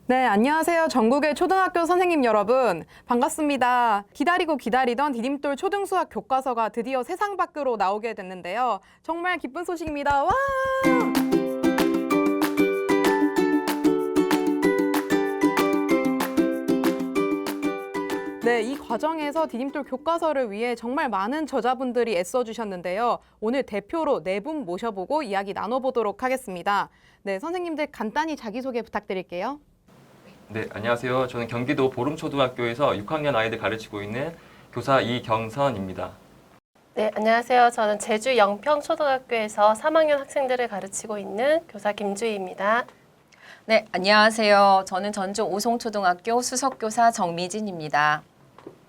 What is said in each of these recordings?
네, 안녕하세요. 전국의 초등학교 선생님 여러분. 반갑습니다. 기다리고 기다리던 디딤돌 초등수학 교과서가 드디어 세상 밖으로 나오게 됐는데요. 정말 기쁜 소식입니다. 와! 네, 이 과정에서 디딤돌 교과서를 위해 정말 많은 저자분들이 애써주셨는데요. 오늘 대표로 네 분 모셔보고 이야기 나눠보도록 하겠습니다. 네, 선생님들 간단히 자기소개 부탁드릴게요. 네, 안녕하세요. 저는 경기도 보름초등학교에서 6학년 아이들 가르치고 있는 교사 이경선입니다. 네, 안녕하세요. 저는 제주 영평초등학교에서 3학년 학생들을 가르치고 있는 교사 김주희입니다. 네, 안녕하세요. 저는 전주 오송초등학교 수석교사 정미진입니다.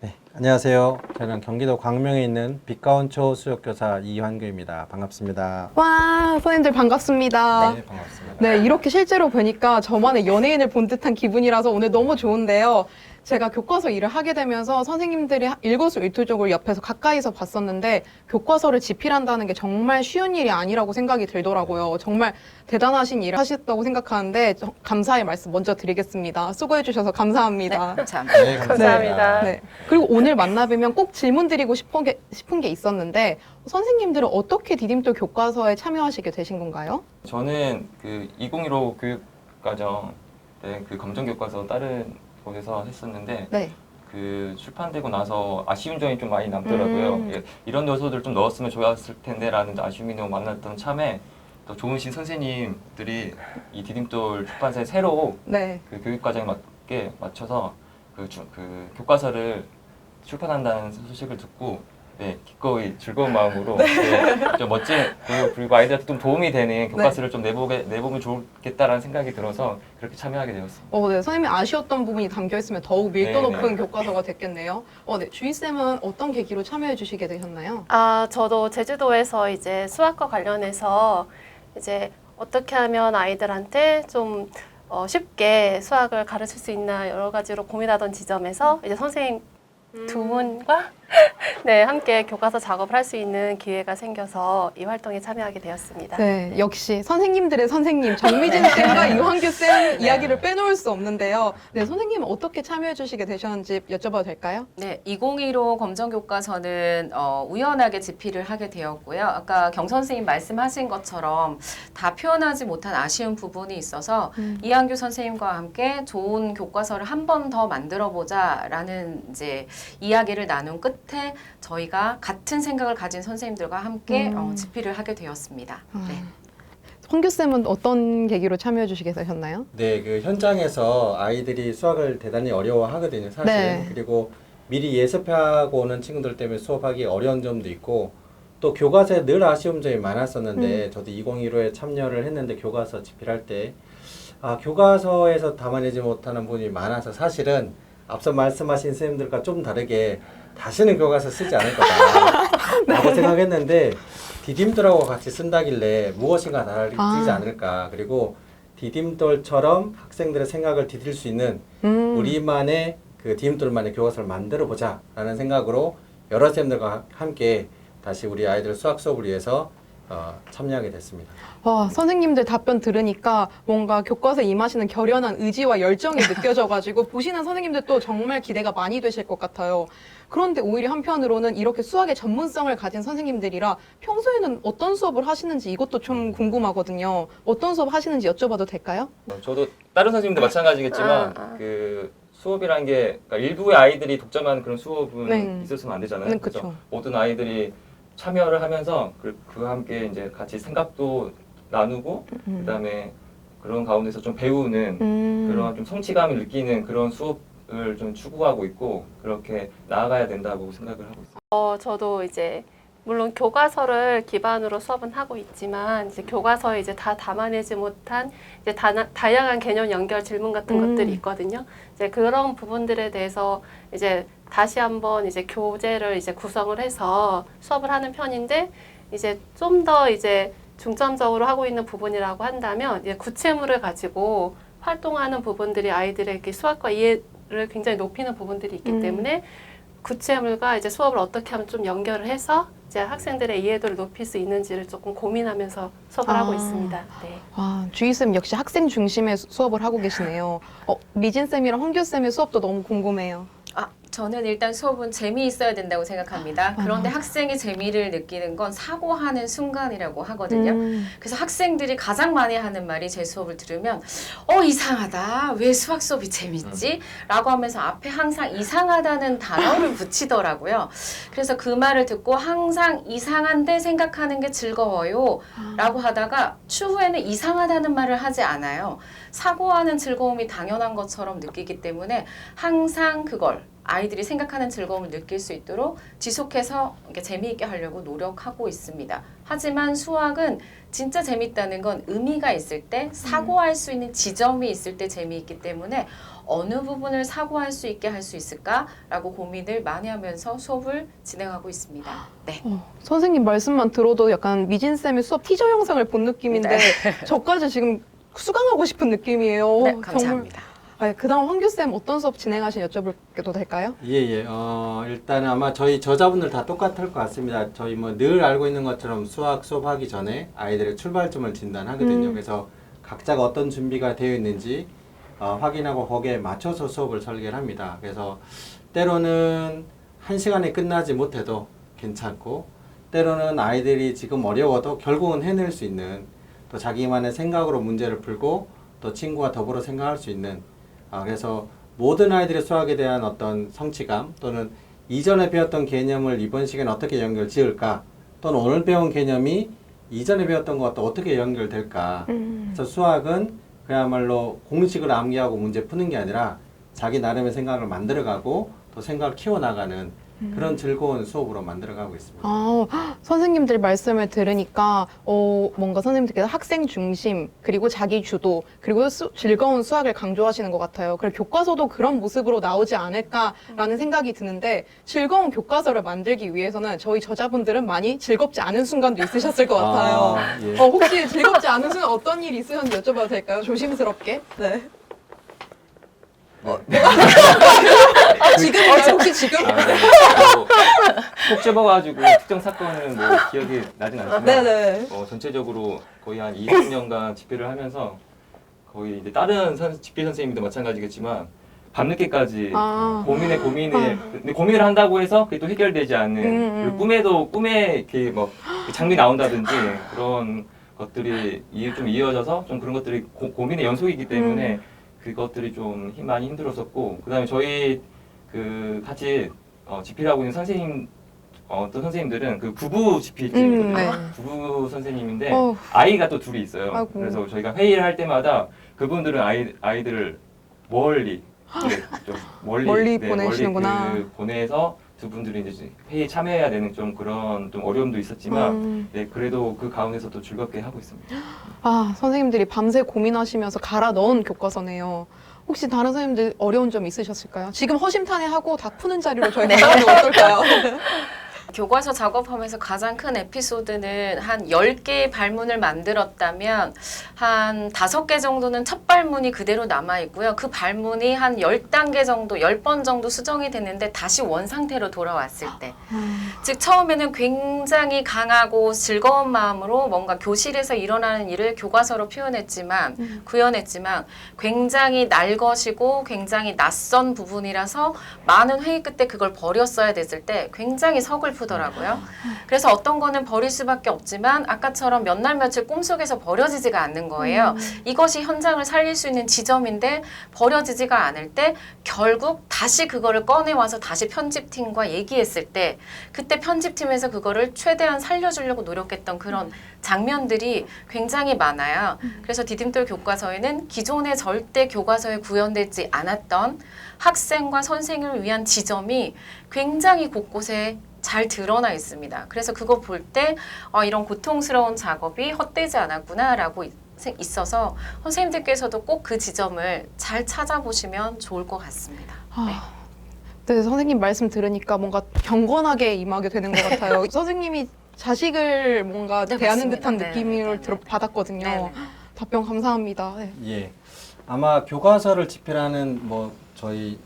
네, 안녕하세요. 저는 경기도 광명에 있는 빛가운초 수역교사 이환규입니다. 반갑습니다. 와, 선생님들 반갑습니다. 네, 반갑습니다. 네, 이렇게 실제로 뵈니까 저만의 연예인을 본 듯한 기분이라서 오늘 너무 좋은데요. 제가 교과서 일을 하게 되면서 선생님들이 일거수일투족을 옆에서 가까이서 봤었는데 교과서를 집필한다는 게 정말 쉬운 일이 아니라고 생각이 들더라고요. 정말 대단하신 일을 하셨다고 생각하는데 감사의 말씀 먼저 드리겠습니다. 수고해 주셔서 감사합니다. 감사합니다. 네, 감사합니다. 네. 그리고 오늘 만나뵈면 꼭 질문 드리고 싶은 게 있었는데 선생님들은 어떻게 디딤돌 교과서에 참여하시게 되신 건가요? 저는 그 2015 교육과정 때 그 검정교과서 다른 곳에서 했었는데 네. 그 출판되고 나서 아쉬운 점이 좀 많이 남더라고요. 예, 이런 요소들을 좀 넣었으면 좋았을 텐데라는 아쉬움이 너무 많았던 참에 또 좋으신 선생님들이 이 디딤돌 출판사에 새로 네. 그 교육과정에 맞게 맞춰서 그 교과서를 출판한다는 소식을 듣고 네, 기꺼이 즐거운 마음으로 네, 좀 멋진 그리고 아이들한테 좀 도움이 되는 교과서를 좀 내보면 좋겠다라는 생각이 들어서 그렇게 참여하게 되었습니다. 네. 선생님이 아쉬웠던 부분이 담겨 있으면 더욱 밀도 네, 높은 네. 교과서가 됐겠네요. 네. 주희쌤은 어떤 계기로 참여해 주시게 되셨나요? 저도 제주도에서 이제 수학과 관련해서 이제 어떻게 하면 아이들한테 좀 쉽게 수학을 가르칠 수 있나 여러 가지로 고민하던 지점에서 이제 선생님 두 분과 네, 함께 교과서 작업을 할 수 있는 기회가 생겨서 이 활동에 참여하게 되었습니다. 네, 역시 선생님들의 선생님 정미진 쌤과 이환규 쌤 이야기를 빼놓을 수 없는데요. 네, 선생님은 어떻게 참여해 주시게 되셨는지 여쭤봐도 될까요? 네, 2015 검정교과서는 우연하게 집필을 하게 되었고요. 아까 경 선생님 말씀하신 것처럼 다 표현하지 못한 아쉬운 부분이 있어서 이한규 선생님과 함께 좋은 교과서를 한 번 더 만들어 보자라는 이제 이야기를 나눈 끝에 저희가 같은 생각을 가진 선생님들과 함께 집필을 하게 되었습니다. 네. 황규 쌤은 어떤 계기로 참여해 주시게 되셨나요? 네, 그 현장에서 아이들이 수학을 대단히 어려워하거든요, 사실. 네. 그리고 미리 예습하고 오는 친구들 때문에 수업하기 어려운 점도 있고 또 교과서에 늘 아쉬운 점이 많았었는데 저도 2015에 참여를 했는데 교과서 집필할 때 교과서에서 담아내지 못하는 부분이 많아서 사실은 앞서 말씀하신 선생님들과 좀 다르게 다시는 교과서 쓰지 않을 거다라고 생각했는데 디딤돌하고 같이 쓴다길래 무엇인가 달라지지 않을까. 그리고 디딤돌처럼 학생들의 생각을 디딜 수 있는 우리만의 그 디딤돌만의 교과서를 만들어 보자라는 생각으로 여러 선생님들과 함께 다시 우리 아이들 수학 수업을 위해서 참여하게 됐습니다. 선생님들 답변 들으니까 뭔가 교과서에 임하시는 결연한 의지와 열정이 느껴져가지고 보시는 선생님들도 정말 기대가 많이 되실 것 같아요. 그런데 오히려 한편으로는 이렇게 수학의 전문성을 가진 선생님들이라 평소에는 어떤 수업을 하시는지 이것도 좀 궁금하거든요. 어떤 수업 하시는지 여쭤봐도 될까요? 저도 다른 선생님도 마찬가지겠지만 그 수업이란 게 그러니까 일부의 아이들이 독점하는 그런 수업은 네. 있었으면 안 되잖아요. 네, 그래서 그쵸. 모든 아이들이 참여를 하면서 그와 함께 이제 같이 생각도 나누고 그다음에 그런 가운데서 좀 배우는 그런 좀 성취감을 느끼는 그런 수업을 좀 추구하고 있고 그렇게 나아가야 된다고 생각을 하고 있습니다. 저도 이제 물론 교과서를 기반으로 수업은 하고 있지만 이제 교과서에 이제 다 담아내지 못한 이제 다양한 개념 연결 질문 같은 것들이 있거든요. 이제 그런 부분들에 대해서 이제 다시 한번 이제 교재를 이제 구성을 해서 수업을 하는 편인데 이제 좀 더 이제 중점적으로 하고 있는 부분이라고 한다면 이제 구체물을 가지고 활동하는 부분들이 아이들에게 수학과 이해를 굉장히 높이는 부분들이 있기 때문에 구체물과 이제 수업을 어떻게 하면 좀 연결을 해서 이제 학생들의 이해도를 높일 수 있는지를 조금 고민하면서 수업을 하고 있습니다. 네. 주희쌤 역시 학생 중심의 수업을 하고 계시네요. 미진쌤이랑 홍규쌤의 수업도 너무 궁금해요. 저는 일단 수업은 재미있어야 된다고 생각합니다. 그런데 학생이 재미를 느끼는 건 사고하는 순간이라고 하거든요. 그래서 학생들이 가장 많이 하는 말이 제 수업을 들으면 이상하다. 왜 수학 수업이 재밌지? 라고 하면서 앞에 항상 이상하다는 단어를 붙이더라고요. 그래서 그 말을 듣고 항상 이상한데 생각하는 게 즐거워요. 라고 하다가 추후에는 이상하다는 말을 하지 않아요. 사고하는 즐거움이 당연한 것처럼 느끼기 때문에 항상 그걸 아이들이 생각하는 즐거움을 느낄 수 있도록 지속해서 이렇게 재미있게 하려고 노력하고 있습니다. 하지만 수학은 진짜 재밌다는 건 의미가 있을 때, 사고할 수 있는 지점이 있을 때 재미있기 때문에 어느 부분을 사고할 수 있게 할 수 있을까라고 고민을 많이 하면서 수업을 진행하고 있습니다. 네. 선생님 말씀만 들어도 약간 미진쌤의 수업 티저 영상을 본 느낌인데 저까지 지금 수강하고 싶은 느낌이에요. 네, 정말. 감사합니다. 그다음 황규쌤 어떤 수업 진행하신 여쭤볼게도 될까요? 예. 일단 아마 저희 저자분들 다 똑같을 것 같습니다. 저희 뭐 늘 알고 있는 것처럼 수학 수업하기 전에 아이들의 출발점을 진단하거든요. 그래서 각자가 어떤 준비가 되어 있는지 확인하고 거기에 맞춰서 수업을 설계를 합니다. 그래서 때로는 1시간에 끝나지 못해도 괜찮고, 때로는 아이들이 지금 어려워도 결국은 해낼 수 있는, 또 자기만의 생각으로 문제를 풀고 또 친구와 더불어 생각할 수 있는, 그래서 모든 아이들의 수학에 대한 어떤 성취감, 또는 이전에 배웠던 개념을 이번 시간에 어떻게 연결 지을까, 또는 오늘 배운 개념이 이전에 배웠던 것과 어떻게 연결될까. 그래서 수학은 그야말로 공식을 암기하고 문제 푸는 게 아니라 자기 나름의 생각을 만들어가고 또 생각을 키워나가는 그런 즐거운 수업으로 만들어가고 있습니다. 선생님들 말씀을 들으니까 뭔가 선생님들께서 학생 중심, 그리고 자기 주도, 그리고 즐거운 수학을 강조하시는 것 같아요. 그리고 교과서도 그런 모습으로 나오지 않을까라는 생각이 드는데, 즐거운 교과서를 만들기 위해서는 저희 저자분들은 많이 즐겁지 않은 순간도 있으셨을 것 같아요. 예. 혹시 즐겁지 않은 순간 어떤 일이 있으셨는지 여쭤봐도 될까요? 조심스럽게. 네. 지금인가요? 혹시 지금? 콕 집어가지고 특정 사건은 뭐 기억이 나진 않지만 네네. 전체적으로 거의 한 20년간 집필을 하면서 거의 이제 다른 집필 선생님도 마찬가지겠지만 밤늦게까지 근데 고민을 한다고 해서 그게 또 해결되지 않는, 그리고 꿈에 이렇게 뭐 장미 나온다든지 그런 것들이 좀 이어져서 좀 그런 것들이 고민의 연속이기 때문에 그것들이 좀 많이 힘들었었고, 그다음에 저희 같이 집필하고 있는 어떤 선생님들은 그 부부 집필팀이거든요. 네. 부부 선생님인데 어후. 아이가 또 둘이 있어요. 아이고. 그래서 저희가 회의를 할 때마다 그분들은 아이들을 멀리 멀리 보내시는구나. 보내서 두 분들이 이제 회의에 참여해야 되는 좀 그런 좀 어려움도 있었지만 네, 그래도 그 가운데서 또 즐겁게 하고 있습니다. 선생님들이 밤새 고민하시면서 갈아 넣은 교과서네요. 혹시 다른 선생님들 어려운 점 있으셨을까요? 지금 허심탄회하고 다 푸는 자리로 저희 가면 어떨까요? 교과서 작업하면서 가장 큰 에피소드는 한 10개의 발문을 만들었다면 한 5개 정도는 첫 발문이 그대로 남아있고요. 그 발문이 한 10단계 정도, 10번 정도 수정이 됐는데 다시 원상태로 돌아왔을 때. 즉 처음에는 굉장히 강하고 즐거운 마음으로 뭔가 교실에서 일어나는 일을 교과서로 구현했지만 굉장히 날것이고 굉장히 낯선 부분이라서 많은 회의 끝에 그걸 버렸어야 됐을 때 굉장히 서글프더라고요. 그래서 어떤 거는 버릴 수밖에 없지만 아까처럼 몇 날 며칠 꿈속에서 버려지지가 않는 거예요. 이것이 현장을 살릴 수 있는 지점인데 버려지지가 않을 때 결국 다시 그거를 꺼내와서 다시 편집팀과 얘기했을 때 그때 편집팀에서 그거를 최대한 살려주려고 노력했던 그런 장면들이 굉장히 많아요. 그래서 디딤돌 교과서에는 기존에 절대 교과서에 구현되지 않았던 학생과 선생님을 위한 지점이 굉장히 곳곳에 잘 드러나 있습니다. 그래서 그거 볼 때 이런 고통스러운 작업이 헛되지 않았구나라고 있어서 선생님들께서도 꼭 그 지점을 잘 찾아보시면 좋을 것 같습니다. 네, 선생님 말씀 들으니까 뭔가 경건하게 임하게 되는 것 같아요. 선생님이 자식을 뭔가 네, 대하는 맞습니다. 듯한 네, 느낌을 네, 네. 받았거든요. 네, 네. 답변 감사합니다. 네. 예. 아마 교과서를 집필하는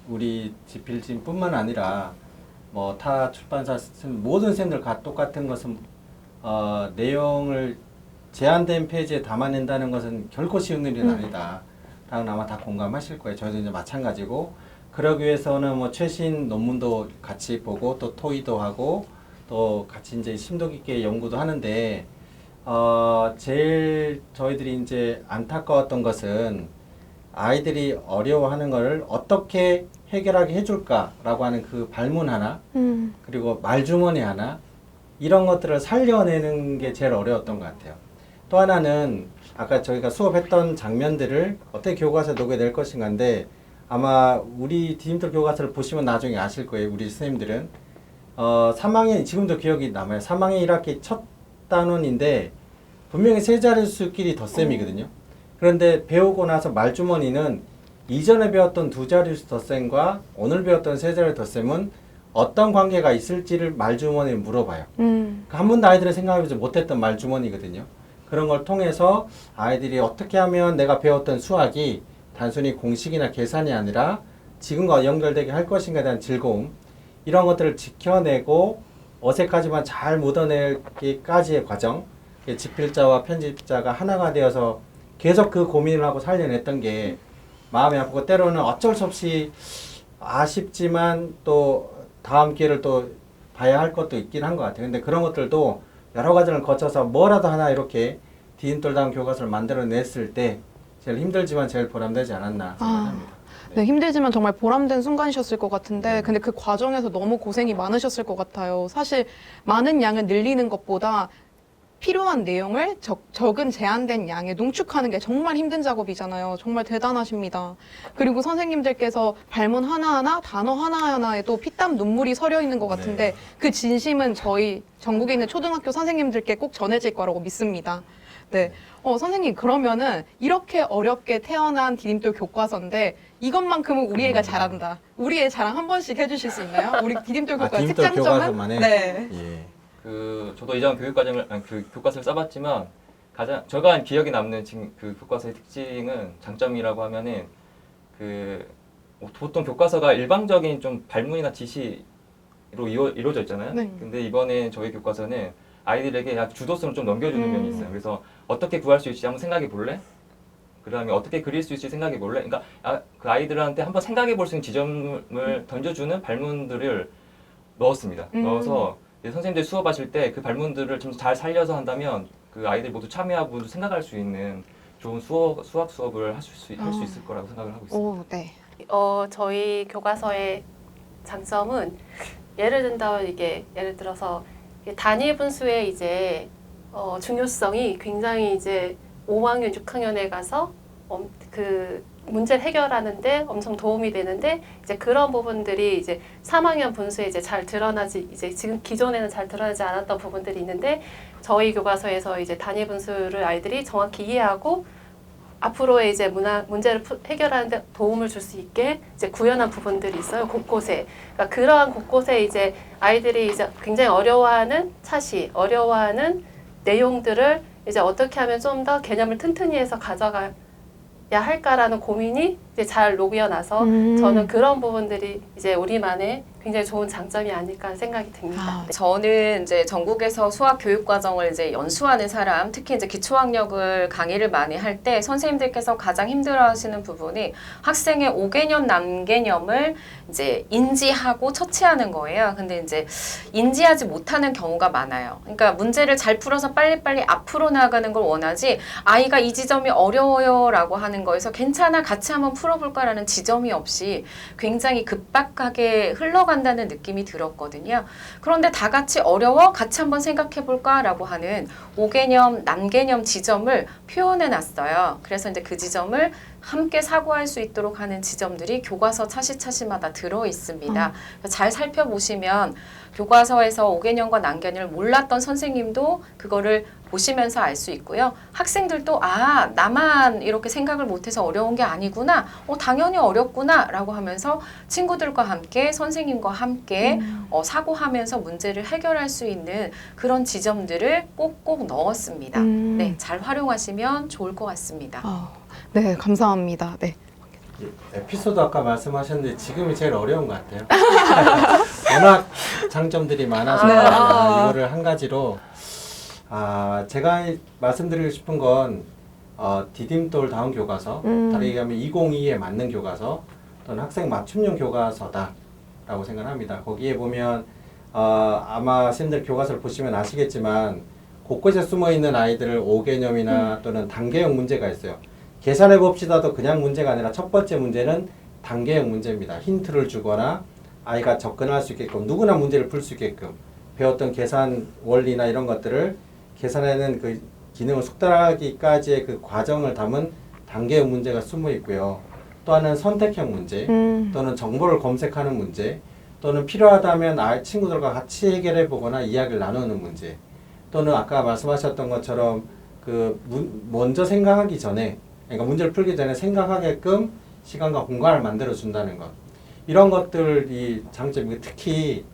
우리 집필진뿐만 아니라 뭐 타 출판사 모든 선생님들 다 똑같은 것은 내용을 제한된 페이지에 담아낸다는 것은 결코 쉬운 일은 아니다. 다음 아마 다 공감하실 거예요. 저희도 이제 마찬가지고 그러기 위해서는 뭐 최신 논문도 같이 보고 또 토의도 하고 또 같이 이제 심도 깊게 연구도 하는데 제일 저희들이 이제 안타까웠던 것은 아이들이 어려워하는 것을 어떻게 해결하게 해줄까라고 하는 그 발문 하나 그리고 말주머니 하나 이런 것들을 살려내는 게 제일 어려웠던 것 같아요. 또 하나는 아까 저희가 수업했던 장면들을 어떻게 교과서에 녹여낼 것인가인데 아마 우리 디딤돌 교과서를 보시면 나중에 아실 거예요. 우리 선생님들은 3학년 지금도 기억이 남아요. 3학년 1학기 첫 단원인데 분명히 세 자릿수끼리 덧셈이거든요. 그런데 배우고 나서 말주머니는 이전에 배웠던 두 자릿수 덧셈과 오늘 배웠던 세 자릿수 덧셈은 어떤 관계가 있을지를 말주머니에 물어봐요. 한 번도 아이들이 생각해보지 못했던 말주머니거든요. 그런 걸 통해서 아이들이 어떻게 하면 내가 배웠던 수학이 단순히 공식이나 계산이 아니라 지금과 연결되게 할 것인가에 대한 즐거움 이런 것들을 지켜내고 어색하지만 잘 묻어내기까지의 과정 집필자와 편집자가 하나가 되어서 계속 그 고민을 하고 살려냈던 게 마음이 아프고 때로는 어쩔 수 없이 아쉽지만 또 다음 기회를 또 봐야 할 것도 있긴 한 것 같아요. 근데 그런 것들도 여러 과정을 거쳐서 뭐라도 하나 이렇게 디딤돌다운 교과서를 만들어냈을 때 제일 힘들지만 제일 보람되지 않았나 생각합니다. 네, 힘들지만 정말 보람된 순간이셨을 것 같은데 근데 그 과정에서 너무 고생이 많으셨을 것 같아요. 사실 많은 양을 늘리는 것보다 필요한 내용을 적은 제한된 양에 농축하는 게 정말 힘든 작업이잖아요. 정말 대단하십니다. 그리고 선생님들께서 발문 하나하나, 단어 하나하나에도 피땀 눈물이 서려 있는 것 같은데 그 진심은 저희 전국에 있는 초등학교 선생님들께 꼭 전해질 거라고 믿습니다. 네. 선생님, 그러면은 이렇게 어렵게 태어난 디딤돌 교과서인데 이것만큼은 우리 애가 잘한다. 우리 애 자랑 한 번씩 해주실 수 있나요? 우리 디딤돌 교과서 디딤돌 특장점은? 교과서만에? 네. 예. 저도 이전 그 교과서를 써봤지만 가장 제가 기억에 남는 지금 그 교과서의 특징은 장점이라고 하면은 보통 교과서가 일방적인 좀 발문이나 지시로 이루어져 있잖아요. 네. 근데 이번에 저희 교과서는 아이들에게 약 주도성을 좀 넘겨주는 면이 있어요. 그래서 어떻게 구할 수 있을지 한번 생각해 볼래? 그 다음에 어떻게 그릴 수 있을지 생각해 볼래? 그러니까 그 아이들한테 한번 생각해 볼 수 있는 지점을 던져주는 발문들을 넣었습니다. 넣어서 선생님들 수업하실 때 그 발문들을 좀 잘 살려서 한다면 그 아이들 모두 참여하고 생각할 수 있는 좋은 수학 수업을 할 수 있을 거라고 생각을 하고 있습니다. 오, 네. 저희 교과서의 장점은 예를 들어서 단위 분수의 이제 중요성이 굉장히 이제 5학년, 6학년에 가서 그 문제를 해결하는데 엄청 도움이 되는데 이제 그런 부분들이 이제 3학년 분수에 이제 잘 드러나지 이제 지금 기존에는 잘 드러나지 않았던 부분들이 있는데 저희 교과서에서 이제 단위 분수를 아이들이 정확히 이해하고 앞으로의 이제 문제를 해결하는데 도움을 줄 수 있게 이제 구현한 부분들이 있어요. 곳곳에. 그러니까 그러한 곳곳에 이제 아이들이 이제 굉장히 어려워하는 어려워하는 내용들을 이제 어떻게 하면 좀 더 개념을 튼튼히 해서 가져가야 할까라는 고민이 이제 잘 녹여나서 저는 그런 부분들이 이제 우리만의 굉장히 좋은 장점이 아닐까 생각이 듭니다. 네. 저는 이제 전국에서 수학 교육 과정을 이제 연수하는 사람, 특히 이제 기초학력을 강의를 많이 할 때 선생님들께서 가장 힘들어하시는 부분이 학생의 5개념, 난개념을 이제 인지하고 처치하는 거예요. 근데 이제 인지하지 못하는 경우가 많아요. 그러니까 문제를 잘 풀어서 빨리빨리 앞으로 나가는 걸 원하지 아이가 이 지점이 어려워요라고 하는 거에서 괜찮아 같이 한번 풀어볼까라는 지점이 없이 굉장히 급박하게 흘러간다는 느낌이 들었거든요. 그런데 다 같이 어려워 같이 한번 생각해볼까라고 하는 5개념, 난개념 지점을 표현해 놨어요. 그래서 이제 그 지점을 함께 사고할 수 있도록 하는 지점들이 교과서 차시차시마다 들어 있습니다. 잘 살펴보시면 교과서에서 5개념과 난개념을 몰랐던 선생님도 그거를 보시면서 알 수 있고요. 학생들도 나만 이렇게 생각을 못해서 어려운 게 아니구나. 당연히 어렵구나 라고 하면서 친구들과 함께 선생님과 함께 사고하면서 문제를 해결할 수 있는 그런 지점들을 꼭꼭 넣었습니다. 네, 잘 활용하시면 좋을 것 같습니다. 네, 감사합니다. 네. 에피소드 아까 말씀하셨는데 지금이 제일 어려운 것 같아요. 워낙 장점들이 많아서 네. 이거를 한 가지로 제가 말씀드리고 싶은 건 디딤돌 다운 교과서, 다르게 얘기하면 2022에 맞는 교과서 또는 학생 맞춤형 교과서다라고 생각합니다. 거기에 보면 아마 선생님들 교과서를 보시면 아시겠지만 곳곳에 숨어있는 아이들을 5개념이나 또는 단계형 문제가 있어요. 계산해 봅시다도 그냥 문제가 아니라 첫 번째 문제는 단계형 문제입니다. 힌트를 주거나 아이가 접근할 수 있게끔 누구나 문제를 풀 수 있게끔 배웠던 계산 원리나 이런 것들을 계산하는 그 기능을 숙달하기까지의 그 과정을 담은 단계형 문제가 숨어 있고요. 또 하나는 선택형 문제 또는 정보를 검색하는 문제 또는 필요하다면 친구들과 같이 해결해 보거나 이야기를 나누는 문제 또는 아까 말씀하셨던 것처럼 먼저 생각하기 전에 그러니까 문제를 풀기 전에 생각하게끔 시간과 공간을 만들어 준다는 것. 이런 것들이 장점이고 특히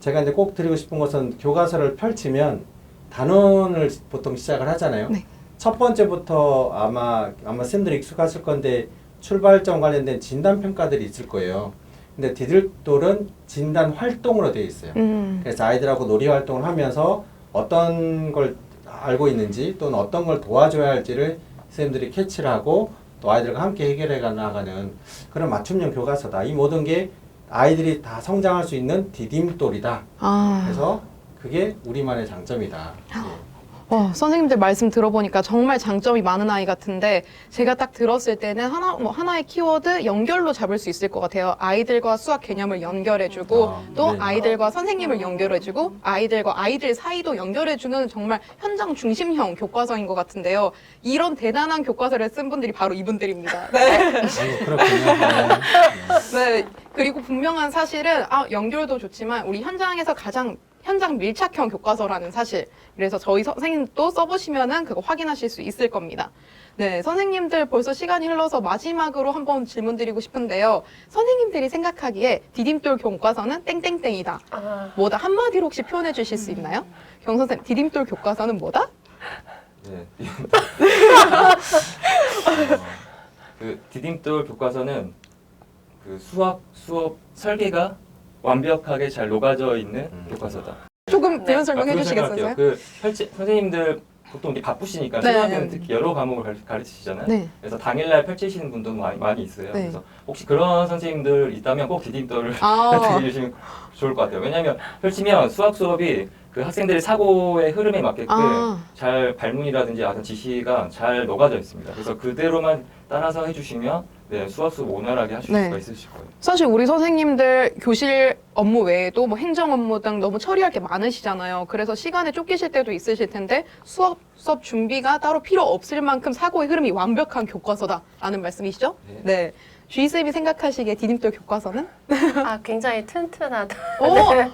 제가 이제 꼭 드리고 싶은 것은 교과서를 펼치면 단원을 보통 시작을 하잖아요. 네. 첫 번째부터 아마 쌤들이 익숙하실 건데 출발점 관련된 진단 평가들이 있을 거예요. 근데 디딤돌은 진단 활동으로 되어 있어요. 그래서 아이들하고 놀이 활동을 하면서 어떤 걸 알고 있는지 또는 어떤 걸 도와줘야 할지를 선생님들이 캐치를 하고 또 아이들과 함께 해결해 나가는 그런 맞춤형 교과서다. 이 모든 게 아이들이 다 성장할 수 있는 디딤돌이다. 그래서 그게 우리만의 장점이다. 선생님들 말씀 들어보니까 정말 장점이 많은 아이 같은데 제가 딱 들었을 때는 하나의 키워드 연결로 잡을 수 있을 것 같아요. 아이들과 수학 개념을 연결해주고 또 네. 아이들과 선생님을 연결해주고 아이들과 아이들 사이도 연결해주는 정말 현장 중심형 교과서인 것 같은데요. 이런 대단한 교과서를 쓴 분들이 바로 이분들입니다. 네. 아이고, 그렇군요. 네. 그리고 분명한 사실은 연결도 좋지만 우리 현장에서 가장 현장 밀착형 교과서라는 사실. 그래서 저희 선생님도 써보시면은 그거 확인하실 수 있을 겁니다. 네, 선생님들 벌써 시간이 흘러서 마지막으로 한번 질문 드리고 싶은데요. 선생님들이 생각하기에 디딤돌 교과서는 땡땡땡이다. 뭐다? 한마디로 혹시 표현해 주실 수 있나요? 경선생님, 디딤돌 교과서는 뭐다? 네. 그 디딤돌 교과서는 그 수학 수업 설계가 완벽하게 잘 녹아져 있는 교과서다. 조금 표현 설명해 그런 주시겠어요? 생각해요. 그 선생님들 보통 이렇게 바쁘시니까 네. 초등학교는 특히 여러 과목을 가르치시잖아요. 네. 그래서 당일날 펼치시는 분도 많이 있어요. 네. 그래서 혹시 그런 선생님들 있다면 꼭 디딤돌을 드려주시면 좋을 것 같아요. 왜냐하면 펼치면 수학 수업이 그 학생들의 사고의 흐름에 맞게끔 잘 발문이라든지 어떤 지시가 잘 녹아져 있습니다. 그래서 그대로만 따라서 해주시면 수학 수업 원활하게 하실 수가 있으실 거예요. 사실 우리 선생님들 교실 업무 외에도 뭐 행정 업무 등 너무 처리할 게 많으시잖아요. 그래서 시간에 쫓기실 때도 있으실 텐데 수업 준비가 따로 필요 없을 만큼 사고의 흐름이 완벽한 교과서다라는 말씀이시죠? 네. 주희쌤이 생각하시기에 디딤돌 교과서는? 굉장히 튼튼하다.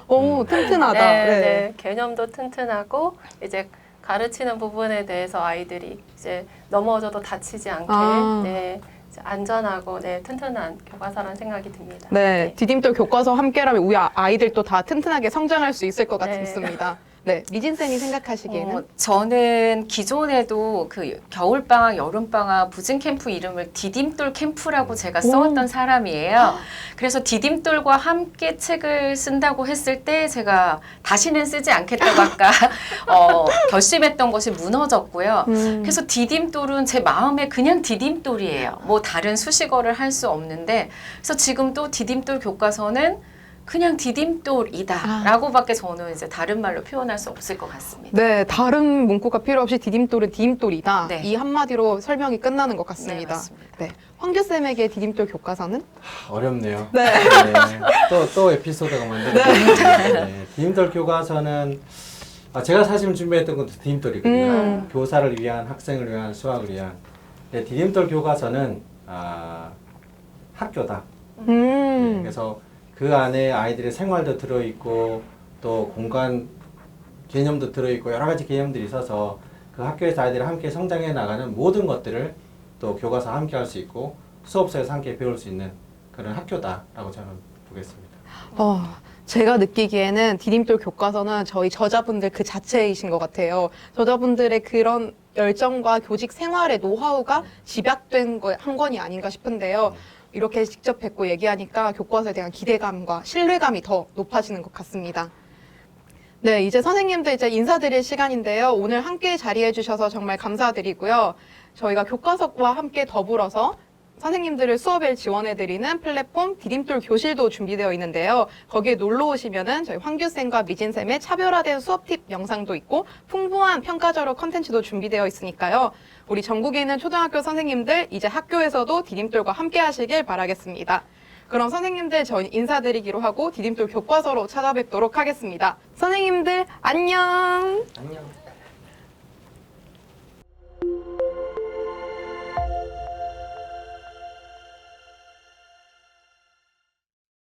오, 튼튼하다. 네. 개념도 튼튼하고 이제 가르치는 부분에 대해서 아이들이 이제 넘어져도 다치지 않게 이제 안전하고 튼튼한 교과서라는 생각이 듭니다. 네, 디딤돌 교과서 함께라면 우리 아이들도 다 튼튼하게 성장할 수 있을 것 네. 같습니다. 네, 미진쌤이 생각하시기에는? 저는 기존에도 그 겨울방학, 여름방학 부진캠프 이름을 디딤돌 캠프라고 제가 써왔던 사람이에요. 그래서 디딤돌과 함께 책을 쓴다고 했을 때 제가 다시는 쓰지 않겠다고 아까 결심했던 것이 무너졌고요. 그래서 디딤돌은 제 마음에 그냥 디딤돌이에요. 뭐 다른 수식어를 할 수 없는데 그래서 지금도 디딤돌 교과서는 그냥 디딤돌이다 라고밖에 저는 이제 다른 말로 표현할 수 없을 것 같습니다. 네, 다른 문구가 필요 없이 디딤돌은 디딤돌이다. 네. 이 한마디로 설명이 끝나는 것 같습니다. 네, 맞습니다. 네, 황교쌤에게 디딤돌 교과서는? 어렵네요. 네. 또 에피소드가 만들어졌네요. 디딤돌 교과서는 제가 사실 준비했던 것도 디딤돌이거든요. 교사를 위한, 학생을 위한, 수학을 위한. 디딤돌 교과서는 학교다. 그래서 그 안에 아이들의 생활도 들어있고 또 공간 개념도 들어있고 여러 가지 개념들이 있어서 그 학교에서 아이들이 함께 성장해 나가는 모든 것들을 또 교과서 함께 할 수 있고 수업소에서 함께 배울 수 있는 그런 학교다라고 저는 보겠습니다. 제가 느끼기에는 디딤돌 교과서는 저희 저자분들 그 자체이신 것 같아요. 저자분들의 그런 열정과 교직 생활의 노하우가 집약된 한 권이 아닌가 싶은데요. 이렇게 직접 뵙고 얘기하니까 교과서에 대한 기대감과 신뢰감이 더 높아지는 것 같습니다. 네, 이제 선생님들 이제 인사드릴 시간인데요. 오늘 함께 자리해 주셔서 정말 감사드리고요. 저희가 교과서와 함께 더불어서 선생님들을 수업에 지원해드리는 플랫폼 디딤돌 교실도 준비되어 있는데요. 거기에 놀러 오시면은 저희 황규쌤과 미진쌤의 차별화된 수업 팁 영상도 있고 풍부한 평가자료 컨텐츠도 준비되어 있으니까요. 우리 전국에 있는 초등학교 선생님들 이제 학교에서도 디딤돌과 함께 하시길 바라겠습니다. 그럼 선생님들 저희 인사드리기로 하고 디딤돌 교과서로 찾아뵙도록 하겠습니다. 선생님들 안녕! 안녕.